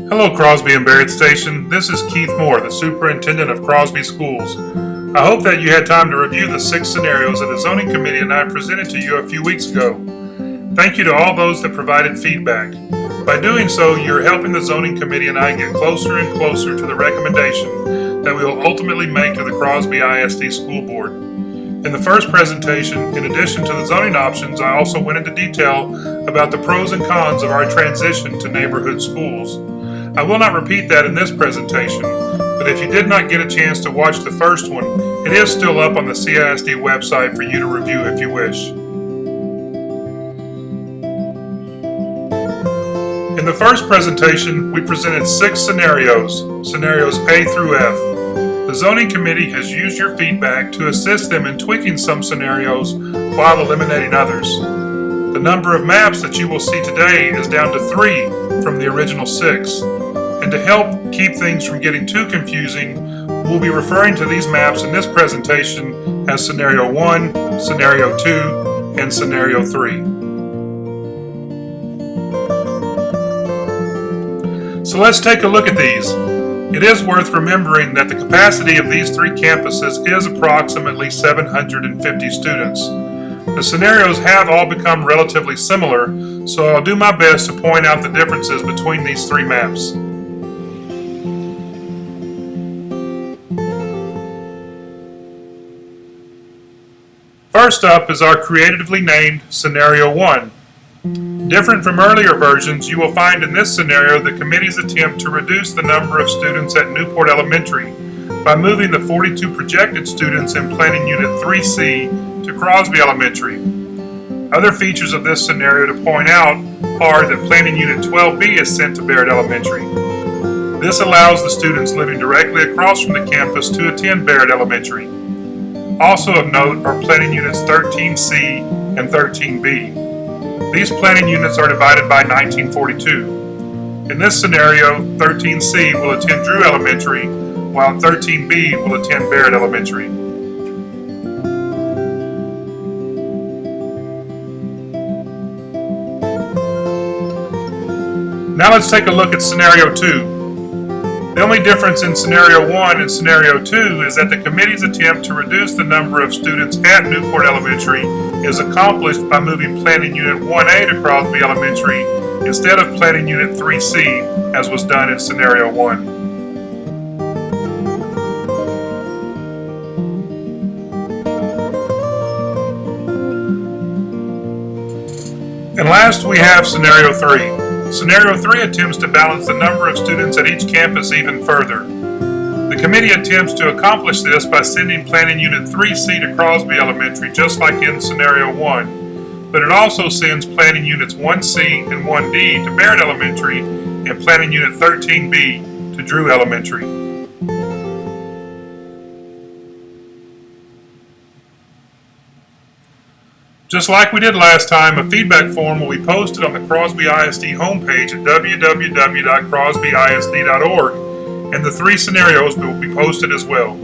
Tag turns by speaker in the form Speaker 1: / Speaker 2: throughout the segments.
Speaker 1: Hello, Crosby and Barrett Station. This is Keith Moore, the superintendent of Crosby Schools. I hope that you had time to review the 6 scenarios that the zoning committee and I presented to you a few weeks ago. Thank you to all those that provided feedback. By doing so, you're helping the zoning committee and I get closer and closer to the recommendation that we will ultimately make to the Crosby ISD School Board. In the first presentation, in addition to the zoning options, I also went into detail about the pros and cons of our transition to neighborhood schools. I will not repeat that in this presentation, but if you did not get a chance to watch the first one, it is still up on the CISD website for you to review if you wish. In the first presentation, we presented 6 scenarios A through F. The zoning committee has used your feedback to assist them in tweaking some scenarios while eliminating others. The number of maps that you will see today is down to 3 from the original 6. And to help keep things from getting too confusing, we'll be referring to these maps in this presentation as Scenario 1, Scenario 2, and Scenario 3. So let's take a look at these. It is worth remembering that the capacity of these 3 campuses is approximately 750 students. The scenarios have all become relatively similar, so I'll do my best to point out the differences between these 3 maps. First up is our creatively named Scenario 1. Different from earlier versions, you will find in this scenario the committee's attempt to reduce the number of students at Newport Elementary by moving the 42 projected students in Planning Unit 3C to Crosby Elementary. Other features of this scenario to point out are that Planning Unit 12B is sent to Barrett Elementary. This allows the students living directly across from the campus to attend Barrett Elementary. Also of note are Planning Units 13C and 13B. These planning units are divided by 1942. In this scenario, 13C will attend Drew Elementary, while 13B will attend Barrett Elementary. Now let's take a look at Scenario 2. The only difference in Scenario 1 and Scenario 2 is that the committee's attempt to reduce the number of students at Newport Elementary is accomplished by moving Planning Unit 1A to Crosby Elementary instead of Planning Unit 3C, as was done in Scenario 1. And last we have Scenario 3. Scenario 3 attempts to balance the number of students at each campus even further. The committee attempts to accomplish this by sending Planning Unit 3C to Crosby Elementary just like in Scenario 1, but it also sends Planning Units 1C and 1D to Barrett Elementary and Planning Unit 13B to Drew Elementary. Just like we did last time, a feedback form will be posted on the Crosby ISD homepage at www.crosbyisd.org, and the 3 scenarios will be posted as well.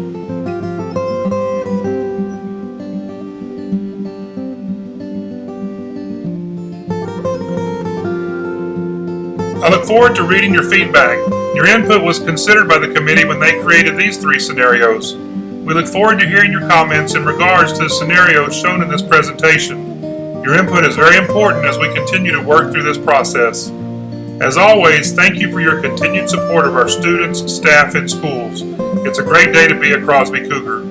Speaker 1: I look forward to reading your feedback. Your input was considered by the committee when they created these 3 scenarios. We look forward to hearing your comments in regards to the scenarios shown in this presentation. Your input is very important as we continue to work through this process. As always, thank you for your continued support of our students, staff, and schools. It's a great day to be a Crosby Cougar.